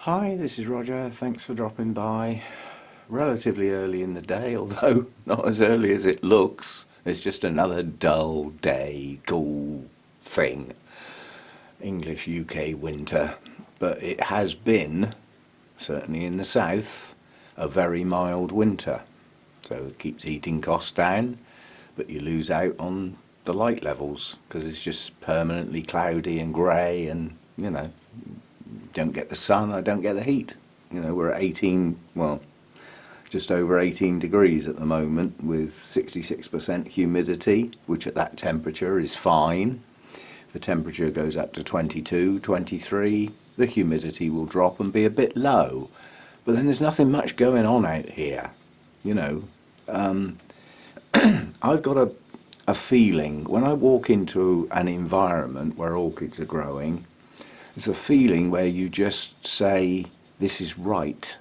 Hi, this is Roger. Thanks for dropping by. Relatively early in the day, although not as early as it looks. It's just another dull day, cool thing. English UK winter. But it has been, certainly in the south, a very mild winter. So it keeps heating costs down, but you lose out on the light levels because it's just permanently cloudy and grey and, don't get the sun, I don't get the heat. We're at 18, well, just over 18 degrees at the moment with 66% humidity, which at that temperature is fine. If the temperature goes up to 22, 23, the humidity will drop and be a bit low. But then there's nothing much going on out here. You know, I've got a feeling when I walk into an environment where orchids are growing, it's a feeling where you just say, this is right.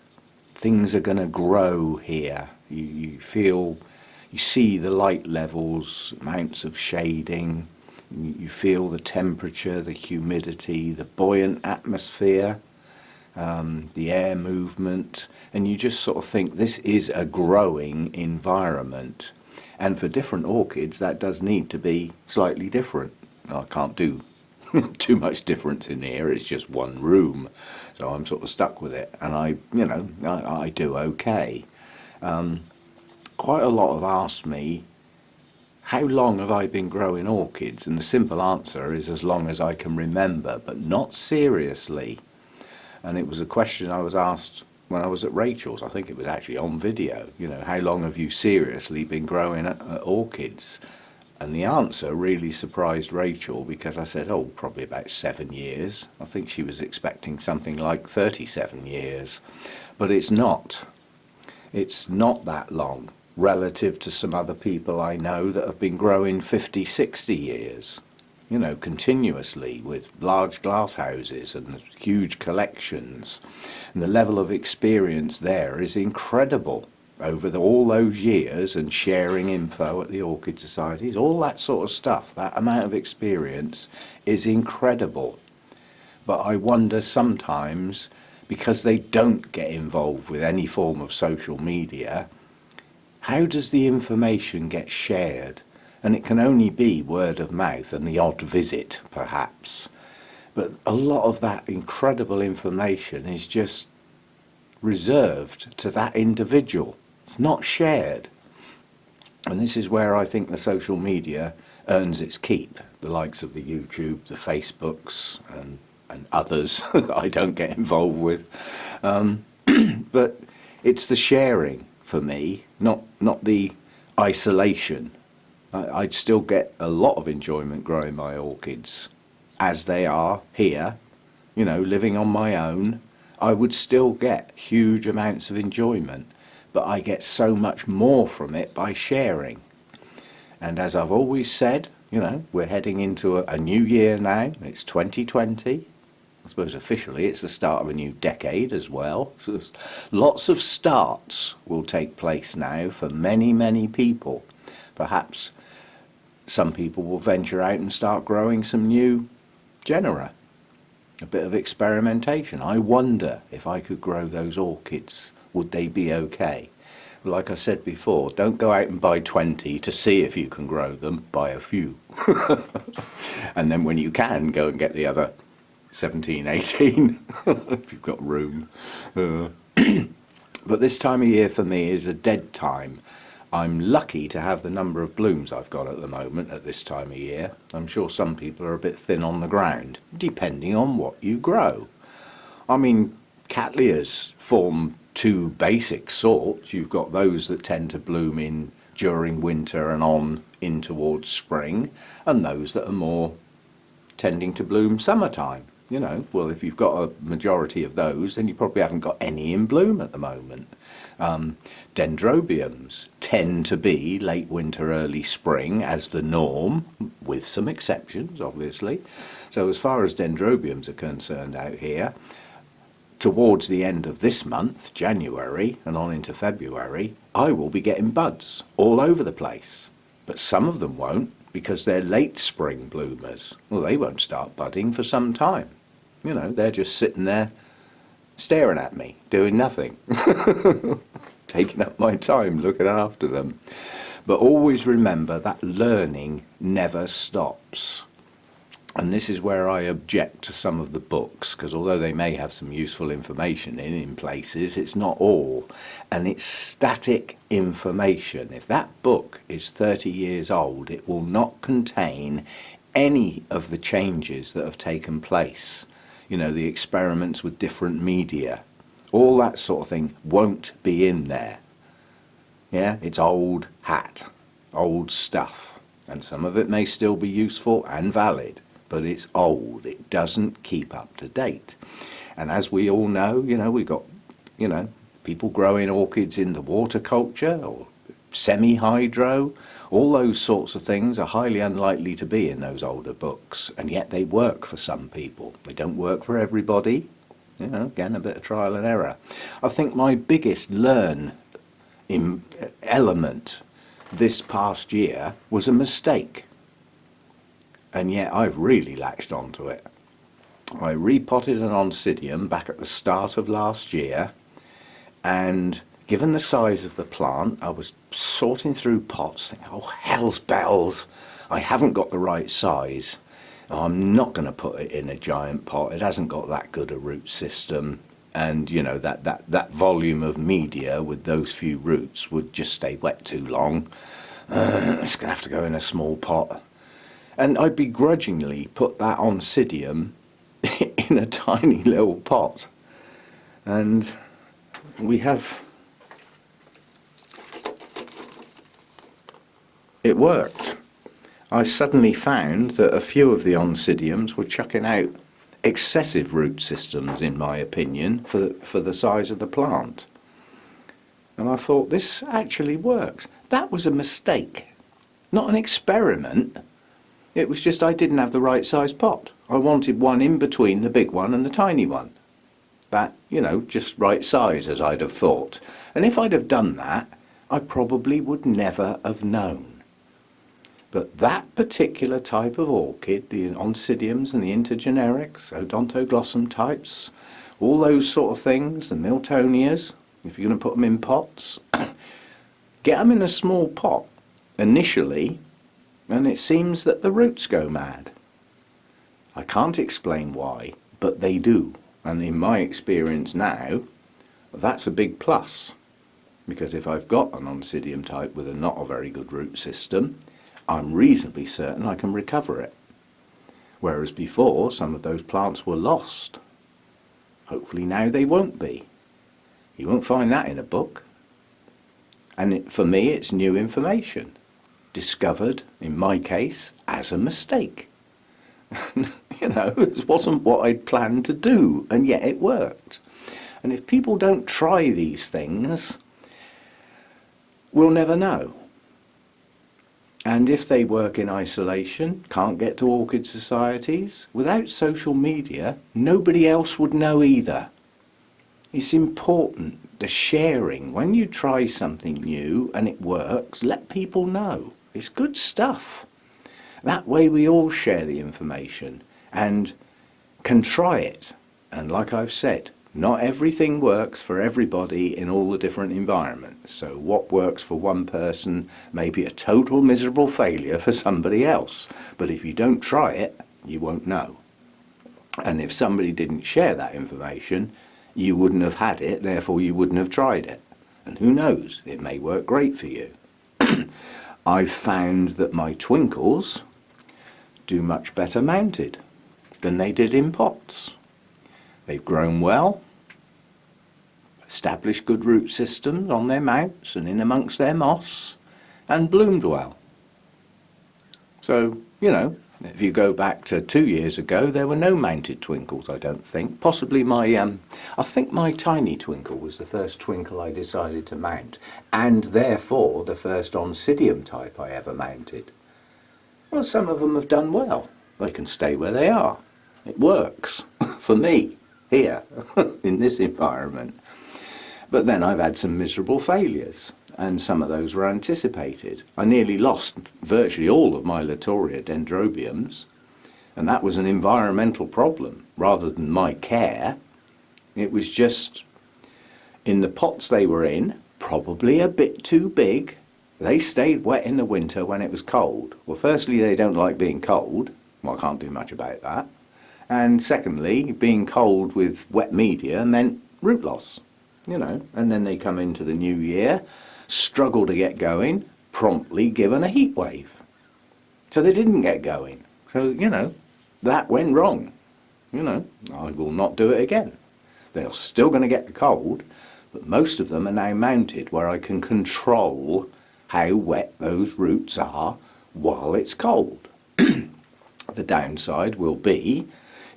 Things are going to grow here. You feel, you see the light levels, amounts of shading, you feel the temperature, the humidity, the buoyant atmosphere, the air movement, and you just sort of think this is a growing environment. And for different orchids, that does need to be slightly different. I can't do too much difference in here. It's just one room, so I'm sort of stuck with it, and I do okay. Quite a lot have asked me, how long have I been growing orchids? And the simple answer is as long as I can remember, but not seriously. And it was a question I was asked when I was at Rachel's. I think it was actually on video. How long have you seriously been growing orchids? And the answer really surprised Rachel because I said, oh, probably about 7 years. I think she was expecting something like 37 years. But it's not. It's not that long relative to some other people I know that have been growing 50, 60 years. Continuously with large glass houses and huge collections. And the level of experience there is incredible. Over all those years and sharing info at the Orchid Societies, all that sort of stuff, that amount of experience is incredible. But I wonder sometimes, because they don't get involved with any form of social media, how does the information get shared? And it can only be word of mouth and the odd visit, perhaps. But a lot of that incredible information is just reserved to that individual. It's not shared. And this is where I think the social media earns its keep. The likes of the YouTube, the Facebooks, and others that I don't get involved with. But it's the sharing for me, not the isolation. I'd still get a lot of enjoyment growing my orchids as they are here, living on my own. I would still get huge amounts of enjoyment, but I get so much more from it by sharing. And as I've always said, we're heading into a new year now. It's 2020. I suppose officially it's the start of a new decade as well. So lots of starts will take place now for many, many people. Perhaps some people will venture out and start growing some new genera. A bit of experimentation. I wonder if I could grow those orchids, would they be okay? Like I said before, don't go out and buy 20 to see if you can grow them. Buy a few. And then when you can, go and get the other 17, 18, if you've got room. But this time of year for me is a dead time. I'm lucky to have the number of blooms I've got at the moment at this time of year. I'm sure some people are a bit thin on the ground, depending on what you grow. I mean, Cattleyas form two basic sorts. You've got those that tend to bloom in during winter and on in towards spring, and those that are more tending to bloom summertime. Well, if you've got a majority of those, then you probably haven't got any in bloom at the moment. Dendrobiums tend to be late winter, early spring as the norm, with some exceptions, obviously. So as far as dendrobiums are concerned out here, towards the end of this month, January, and on into February, I will be getting buds all over the place. But some of them won't, because they're late spring bloomers. Well, they won't start budding for some time. They're just sitting there staring at me, doing nothing, taking up my time looking after them. But always remember that learning never stops. And this is where I object to some of the books, because although they may have some useful information in places, it's not all. And it's static information. If that book is 30 years old, it will not contain any of the changes that have taken place. You know, the experiments with different media, all that sort of thing won't be in there. Yeah, it's old hat, old stuff. And some of it may still be useful and valid, but it's old. It doesn't keep up to date. And as we all know, you know, we've got, you know, people growing orchids in the water culture or semi-hydro. All those sorts of things are highly unlikely to be in those older books, and yet they work for some people. They don't work for everybody. You know, again, a bit of trial and error. I think my biggest element this past year was a mistake, and yet I've really latched onto it. I repotted an Oncidium back at the start of last year, and given the size of the plant, I was sorting through pots thinking, oh hell's bells, I haven't got the right size. I'm not going to put it in a giant pot. It hasn't got that good a root system, and you know, that volume of media with those few roots would just stay wet too long. It's going to have to go in a small pot. And I begrudgingly put that Oncidium in a tiny little pot. And we have... It worked. I suddenly found that a few of the Oncidiums were chucking out excessive root systems, in my opinion, for the size of the plant. And I thought, this actually works. That was a mistake, not an experiment. It was just I didn't have the right size pot. I wanted one in between the big one and the tiny one. That, you know, just right size, as I'd have thought. And if I'd have done that, I probably would never have known. But that particular type of orchid, the Oncidiums and the intergenerics, Odontoglossum types, all those sort of things, the Miltonias, if you're going to put them in pots, get them in a small pot initially, and it seems that the roots go mad. I can't explain why, but they do. And in my experience now, that's a big plus. Because if I've got an Oncidium type with not a very good root system, I'm reasonably certain I can recover it. Whereas before, some of those plants were lost. Hopefully now they won't be. You won't find that in a book. And for me, it's new information, discovered, in my case, as a mistake. You know, it wasn't what I'd planned to do, and yet it worked. And if people don't try these things, we'll never know. And if they work in isolation, can't get to orchid societies, without social media, nobody else would know either. It's important, the sharing. When you try something new and it works, let people know. It's good stuff. That way we all share the information and can try it. And like I've said, not everything works for everybody in all the different environments. So what works for one person may be a total miserable failure for somebody else. But if you don't try it, you won't know. And if somebody didn't share that information, you wouldn't have had it, therefore you wouldn't have tried it. And who knows, it may work great for you. I've found that my twinkles do much better mounted than they did in pots. They've grown well, established good root systems on their mounts and in amongst their moss, and bloomed well. So, you know, if you go back to 2 years ago, there were no mounted twinkles, I don't think. Possibly I think my tiny twinkle was the first twinkle I decided to mount, and therefore the first Oncidium type I ever mounted. Well, some of them have done well. They can stay where they are. It works for me here in this environment. But then I've had some miserable failures, and some of those were anticipated. I nearly lost virtually all of my Latoria dendrobiums, and that was an environmental problem rather than my care. It was just in the pots they were in, probably a bit too big. They stayed wet in the winter when it was cold. Well, firstly, they don't like being cold. Well, I can't do much about that. And secondly, being cold with wet media meant root loss, you know. And then they come into the new year, struggle to get going, promptly given a heat wave. So they didn't get going. So, you know, that went wrong. You know, I will not do it again. They're still going to get the cold, but most of them are now mounted where I can control how wet those roots are while it's cold. The downside will be,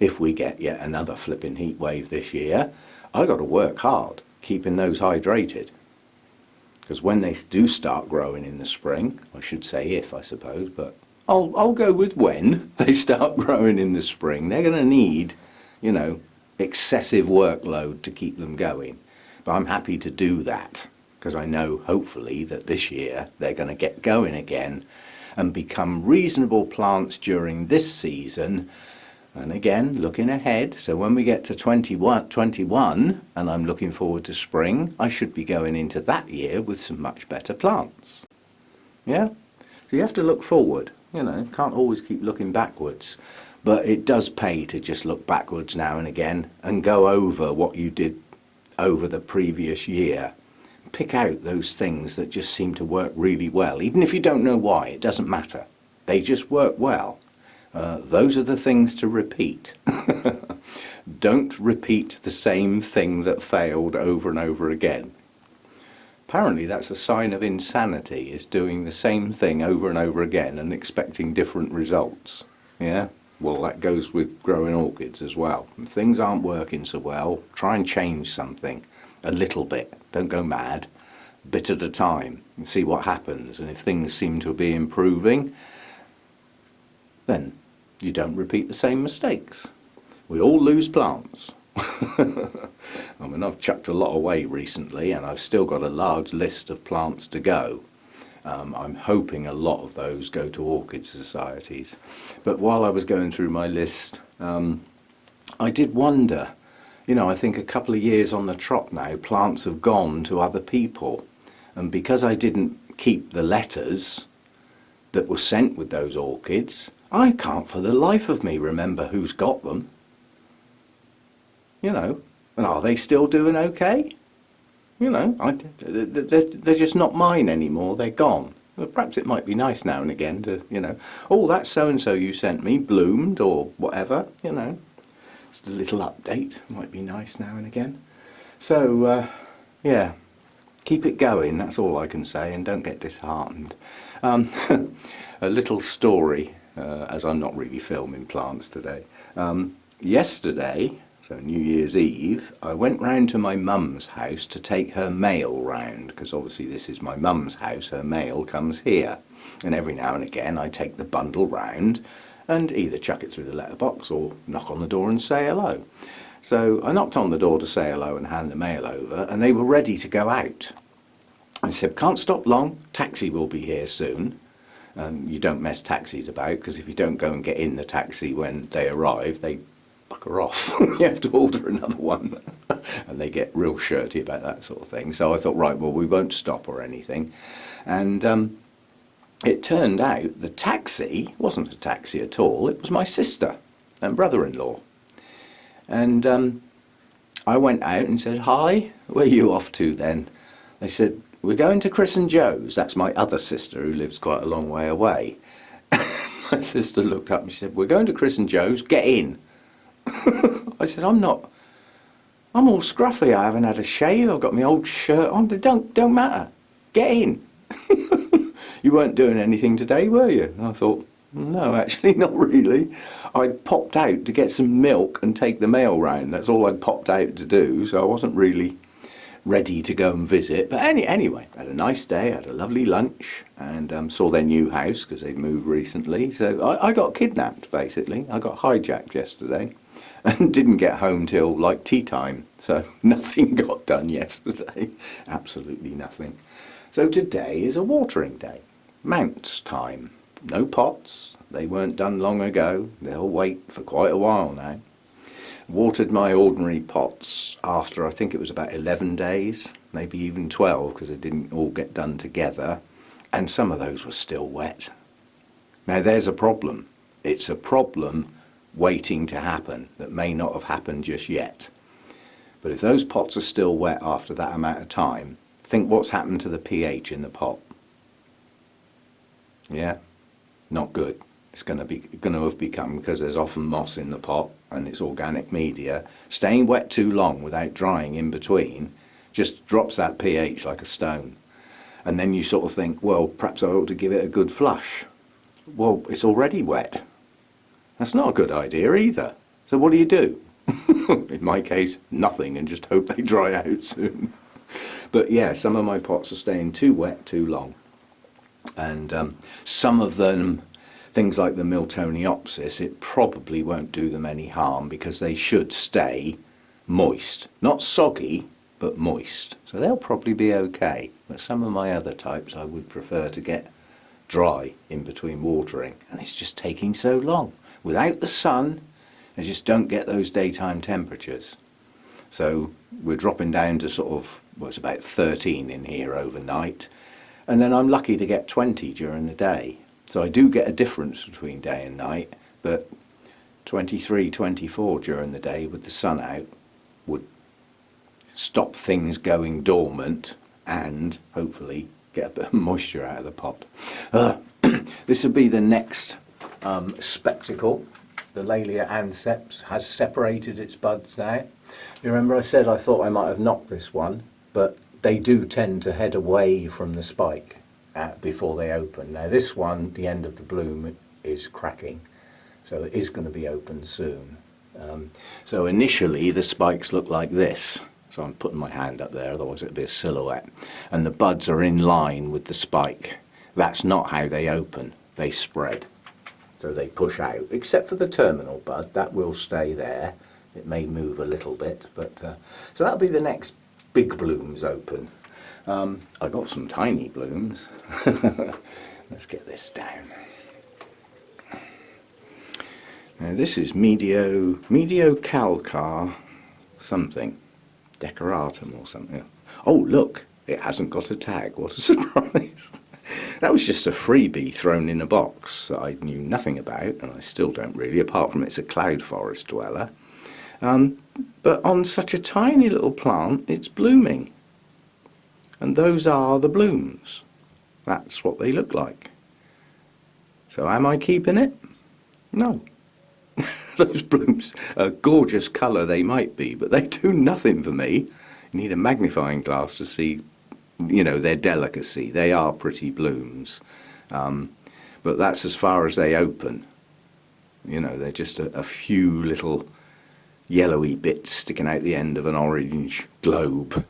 if we get yet another flipping heat wave this year, I've got to work hard keeping those hydrated. Because when they do start growing in the spring, I should say if, I suppose, but I'll go with when they start growing in the spring, they're going to need, you know, excessive workload to keep them going. But I'm happy to do that because I know hopefully that this year they're going to get going again and become reasonable plants during this season. And again, looking ahead, so when we get to 21 and I'm looking forward to spring, I should be going into that year with some much better plants. Yeah? So you have to look forward, you know, can't always keep looking backwards. But it does pay to just look backwards now and again and go over what you did over the previous year. Pick out those things that just seem to work really well. Even if you don't know why, it doesn't matter. They just work well. Those are the things to repeat. Don't repeat the same thing that failed over and over again. Apparently that's a sign of insanity, is doing the same thing over and over again and expecting different results. Yeah? Well, that goes with growing orchids as well. If things aren't working so well, try and change something a little bit. Don't go mad. A bit at a time and see what happens. And if things seem to be improving, then you don't repeat the same mistakes. We all lose plants. I mean, I've chucked a lot away recently and I've still got a large list of plants to go. I'm hoping a lot of those go to orchid societies. But while I was going through my list, I did wonder, you know, I think a couple of years on the trot now, plants have gone to other people. And because I didn't keep the letters that were sent with those orchids, I can't for the life of me remember who's got them. You know, and are they still doing okay? You know, they're just not mine anymore, they're gone. Well, perhaps it might be nice now and again to, you know, oh, that's so-and-so you sent me, bloomed or whatever, you know. Just a little update might be nice now and again. So, yeah, keep it going, that's all I can say, and don't get disheartened. A little story, as I'm not really filming plants today. Yesterday, so New Year's Eve, I went round to my mum's house to take her mail round, because obviously this is my mum's house, her mail comes here. And every now and again I take the bundle round and either chuck it through the letterbox or knock on the door and say hello. So I knocked on the door to say hello and hand the mail over, and they were ready to go out. I said, can't stop long, taxi will be here soon. You don't mess taxis about, because if you don't go and get in the taxi when they arrive, they bucker off. You have to order another one. And they get real shirty about that sort of thing. So I thought, right, well, we won't stop or anything. And it turned out the taxi wasn't a taxi at all. It was my sister and brother-in-law. And I went out and said, hi, where are you off to then? They said, we're going to Chris and Joe's. That's my other sister who lives quite a long way away. My sister looked up and she said, we're going to Chris and Joe's, get in. I said, I'm all scruffy, I haven't had a shave, I've got my old shirt on, don't matter, get in. You weren't doing anything today, were you? And I thought, no, actually not really. I'd popped out to get some milk and take the mail round, that's all I'd popped out to do, so I wasn't really ready to go and visit. But anyway, had a nice day, had a lovely lunch, and saw their new house because they've moved recently. So I got kidnapped, basically. I got hijacked yesterday and didn't get home till like tea time. So nothing got done yesterday, absolutely nothing. So today is a watering day, mounts time. No pots, they weren't done long ago. They'll wait for quite a while now. Watered my ordinary pots after I think it was about 11 days, maybe even 12, because they didn't all get done together, and some of those were still wet. Now there's a problem. It's a problem waiting to happen that may not have happened just yet. But if those pots are still wet after that amount of time, think what's happened to the pH in the pot. Yeah, not good. It's going to have become, because there's often moss in the pot and it's organic media, staying wet too long without drying in between just drops that pH like a stone. And then you sort of think, well, perhaps I ought to give it a good flush. Well, it's already wet. That's not a good idea either. So what do? In my case, nothing, and just hope they dry out soon. But yeah, some of my pots are staying too wet too long. And some of them, things like the Miltoniopsis, it probably won't do them any harm because they should stay moist. Not soggy, but moist. So they'll probably be okay. But some of my other types I would prefer to get dry in between watering. And it's just taking so long. Without the sun, I just don't get those daytime temperatures. So we're dropping down to sort of, well, it's about 13 in here overnight. And then I'm lucky to get 20 during the day. So I do get a difference between day and night, but 23, 24 during the day with the sun out would stop things going dormant and hopefully get a bit of moisture out of the pot. This will be the next spectacle. The Laelia anceps has separated its buds now. You remember I said I thought I might have knocked this one, but they do tend to head away from the spike before they open. Now this one, the end of the bloom is cracking, so it is going to be open soon. So initially the spikes look like this. So I'm putting my hand up there, otherwise it'd be a silhouette. And the buds are in line with the spike. That's not how they open. They spread. So they push out, except for the terminal bud. That will stay there. It may move a little bit, but so that'll be the next big blooms open. I got some tiny blooms. Let's get this down. Now this is Mediocalcar something, decoratum or something. Oh look, it hasn't got a tag. What a surprise! That was just a freebie thrown in a box that I knew nothing about, and I still don't really, apart from it's a cloud forest dweller. But on such a tiny little plant, it's blooming. And those are the blooms. That's what they look like. So am I keeping it? No. Those blooms, a gorgeous colour they might be, but they do nothing for me. You need a magnifying glass to see, you know, their delicacy. They are pretty blooms. But that's as far as they open. You know, they're just a few little yellowy bits sticking out the end of an orange globe.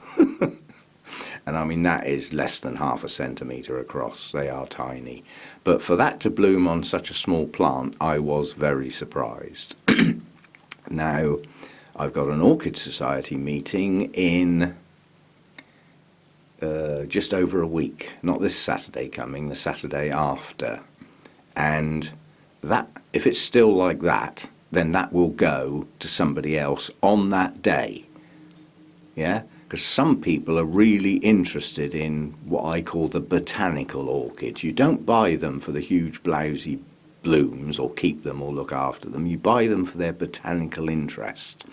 And I mean, that is less than ½ centimetre across. They are tiny. But for that to bloom on such a small plant, I was very surprised. Now, I've got an Orchid Society meeting in just over a week. Not this Saturday coming, the Saturday after. And that, if it's still like that, then that will go to somebody else on that day. Yeah? Because some people are really interested in what I call the botanical orchids. You don't buy them for the huge blousy blooms or keep them or look after them. You buy them for their botanical interest.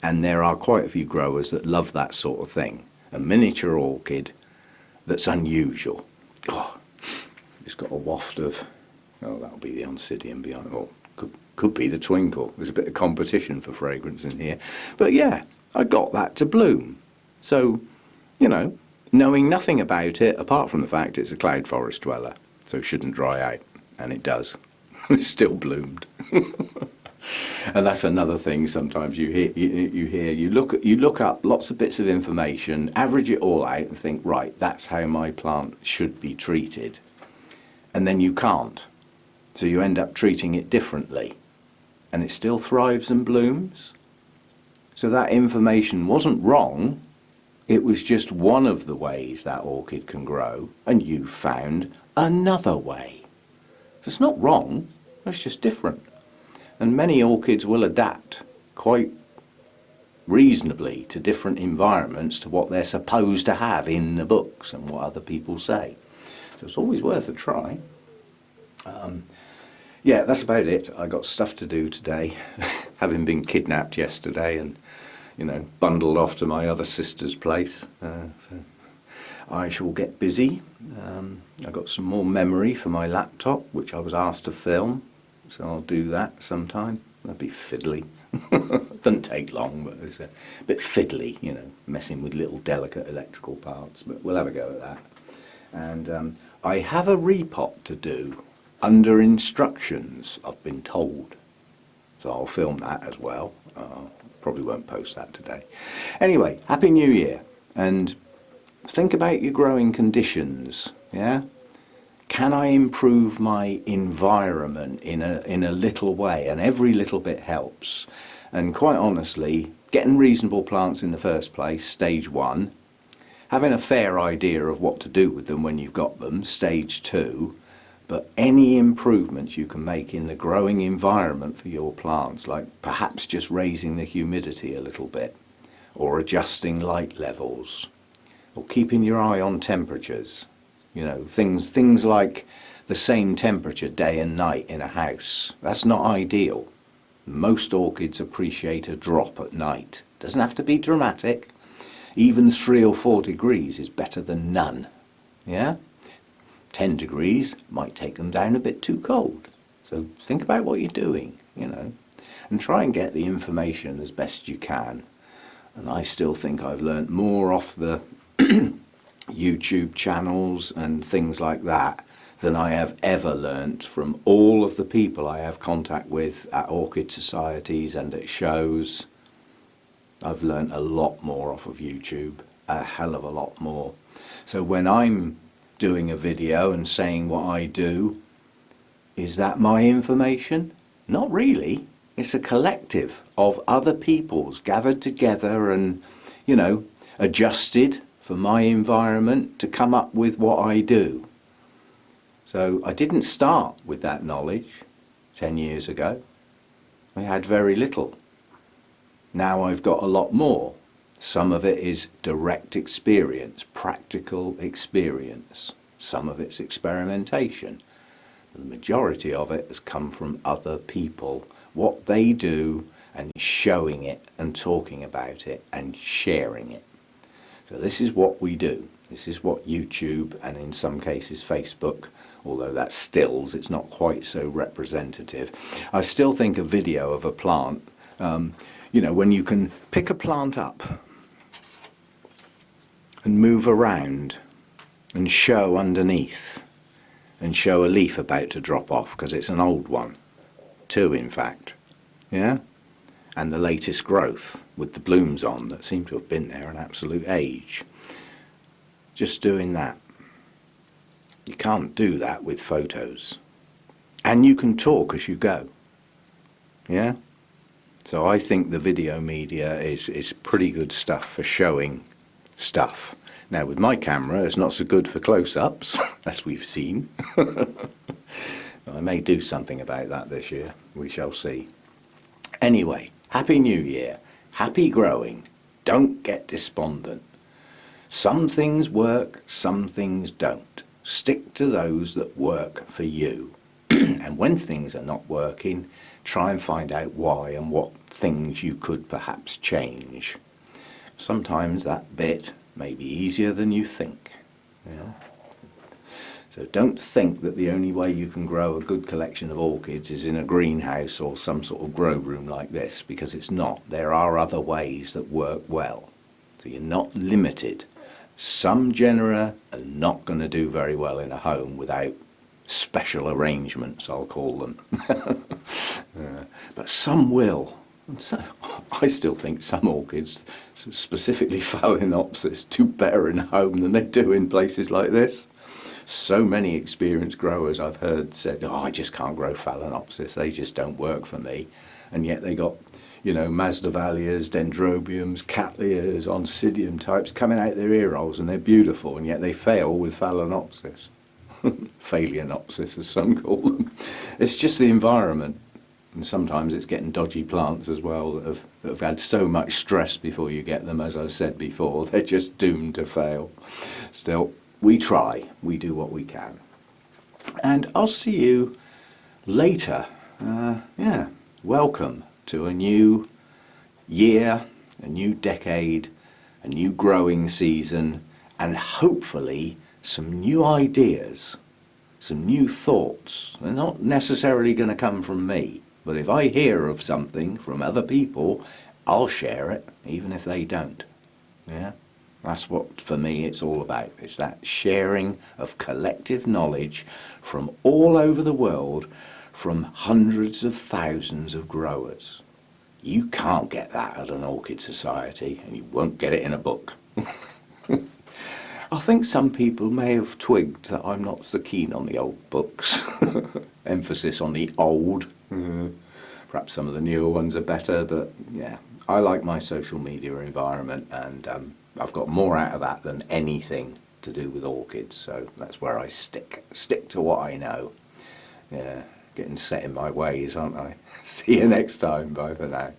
And there are quite a few growers that love that sort of thing. A miniature orchid that's unusual. Oh, it's got a waft of, oh, that'll be the Oncidium behind. Oh, could be the Twinkle. There's a bit of competition for fragrance in here. But yeah, I got that to bloom. So, you know, knowing nothing about it, apart from the fact it's a cloud forest dweller, so it shouldn't dry out. And it does. It's still bloomed. And that's another thing sometimes you look up lots of bits of information, average it all out and think, right, that's how my plant should be treated. And then you can't. So you end up treating it differently. And it still thrives and blooms. So that information wasn't wrong. It was just one of the ways that orchid can grow, and you found another way. So it's not wrong, it's just different. And many orchids will adapt quite reasonably to different environments to what they're supposed to have in the books and what other people say. So it's always worth a try. Yeah, that's about it. I got stuff to do today, having been kidnapped yesterday and, bundled off to my other sister's place. So I shall get busy. I got some more memory for my laptop, which I was asked to film, so I'll do that sometime. That'd be fiddly. Doesn't take long, but it's a bit fiddly, messing with little delicate electrical parts, but we'll have a go at that. And I have a repot to do under instructions, I've been told. So I'll film that as well. Probably won't post that today. Anyway, Happy New Year. And think about your growing conditions, yeah? Can I improve my environment in a little way? And every little bit helps. And quite honestly, getting reasonable plants in the first place, stage 1. Having a fair idea of what to do with them when you've got them, stage 2. But any improvements you can make in the growing environment for your plants, like perhaps just raising the humidity a little bit, or adjusting light levels, or keeping your eye on temperatures, things like the same temperature day and night in a house. That's not ideal. Most orchids appreciate a drop at night. Doesn't have to be dramatic. Even 3 or 4 degrees is better than none. Yeah? 10 degrees might take them down a bit too cold. So think about what you're doing, and try and get the information as best you can. And I still think I've learnt more off the YouTube channels and things like that than I have ever learnt from all of the people I have contact with at orchid societies and at shows. I've learnt a lot more off of YouTube, a hell of a lot more. So when I'm doing a video and saying what I do, is that my information? Not really. It's a collective of other people's gathered together and, adjusted for my environment to come up with what I do. So I didn't start with that knowledge 10 years ago. I had very little. Now I've got a lot more. Some of it is direct experience, practical experience. Some of it's experimentation. The majority of it has come from other people, what they do, and showing it and talking about it and sharing it. So this is what we do. This is what YouTube and in some cases Facebook, although that's stills, it's not quite so representative. I still think a video of a plant, when you can pick a plant up and move around and show underneath and show a leaf about to drop off because it's an old one, 2 in fact, yeah, and the latest growth with the blooms on that seem to have been there an absolute age. Just doing that. You can't do that with photos, and you can talk as you go, yeah. So I think the video media is pretty good stuff for showing stuff. Now with my camera it's not so good for close-ups, as we've seen. I may do something about that this year, we shall see. Anyway, Happy New Year, happy growing, don't get despondent. Some things work, some things don't. Stick to those that work for you. And when things are not working, try and find out why and what things you could perhaps change. Sometimes that bit may be easier than you think. Yeah? So don't think that the only way you can grow a good collection of orchids is in a greenhouse or some sort of grow room like this, because it's not. There are other ways that work well. So you're not limited. Some genera are not going to do very well in a home without special arrangements, I'll call them. But some will. And so, I still think some orchids, specifically Phalaenopsis, do better in a home than they do in places like this. So many experienced growers I've heard said, I just can't grow Phalaenopsis, they just don't work for me. And yet they got, Masdevallias, Dendrobiums, Cattleyas, Oncidium types coming out their ear holes, and they're beautiful, and yet they fail with Phalaenopsis. Phalaenopsis, as some call them. It's just the environment. And sometimes it's getting dodgy plants as well that have had so much stress before you get them. As I said before, they're just doomed to fail. Still, we try. We do what we can. And I'll see you later. Yeah, welcome to a new year, a new decade, a new growing season, and hopefully some new ideas, some new thoughts. They're not necessarily going to come from me, but if I hear of something from other people, I'll share it, even if they don't. Yeah, that's what, for me, it's all about. It's that sharing of collective knowledge from all over the world, from hundreds of thousands of growers. You can't get that at an orchid society, and you won't get it in a book. I think some people may have twigged that I'm not so keen on the old books. Emphasis on the old. Perhaps some of the newer ones are better, but yeah, I like my social media environment, and I've got more out of that than anything to do with orchids, so that's where I stick to what I know. Yeah, getting set in my ways, aren't I? See you next time. Bye for now.